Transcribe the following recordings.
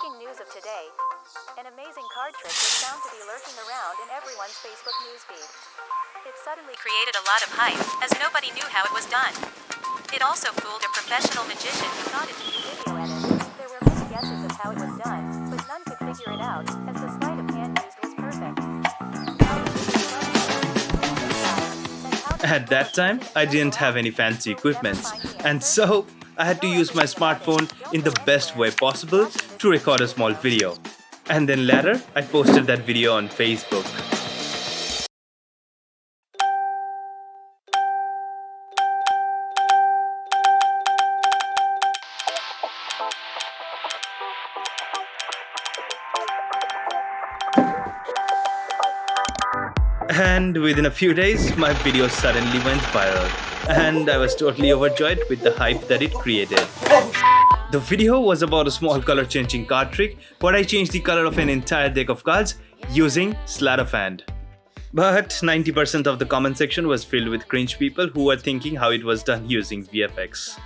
Breaking news of today. An amazing card trick was found to be lurking around in everyone's Facebook newsfeed. It suddenly created a lot of hype, as nobody knew how it was done. It also fooled a professional magician who thought it to be video edited. There were many guesses of how it was done, but none could figure it out, as the sleight of hand used was perfect. At that time, I didn't have any fancy equipments, and so I had to use my smartphone in the best way possible to record a small video. And then later, I posted that video on Facebook. And within a few days, my video suddenly went viral, and I was totally overjoyed with the hype that it created. The video was about a small color changing card trick, where I changed the color of an entire deck of cards using sleight of hand. But 90% of the comment section was filled with cringe people who were thinking how it was done using VFX.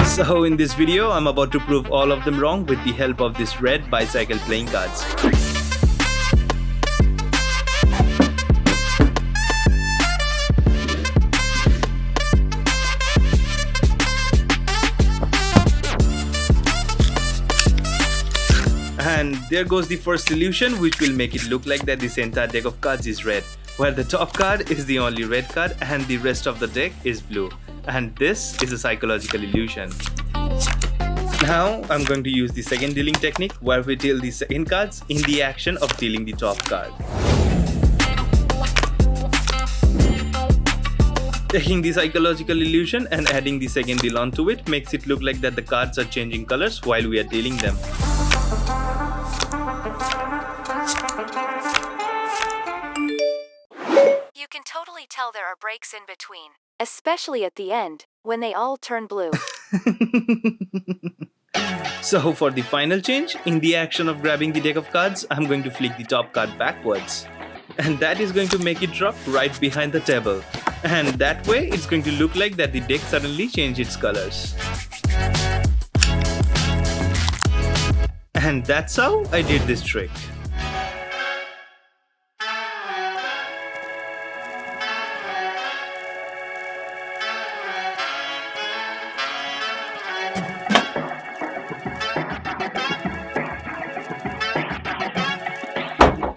So in this video, I'm about to prove all of them wrong with the help of this red bicycle playing cards. And there goes the first solution, which will make it look like that this entire deck of cards is red, where the top card is the only red card and the rest of the deck is blue. And this is a psychological illusion. Now I'm going to use the second dealing technique, where we deal the second cards in the action of dealing the top card. Taking the psychological illusion and adding the second deal onto it makes it look like that the cards are changing colors while we are dealing them. You can totally tell there are breaks in between, especially at the end, when they all turn blue. So for the final change, in the action of grabbing the deck of cards, I'm going to flick the top card backwards. And that is going to make it drop right behind the table. And that way, it's going to look like that the deck suddenly changed its colors. And that's how I did this trick.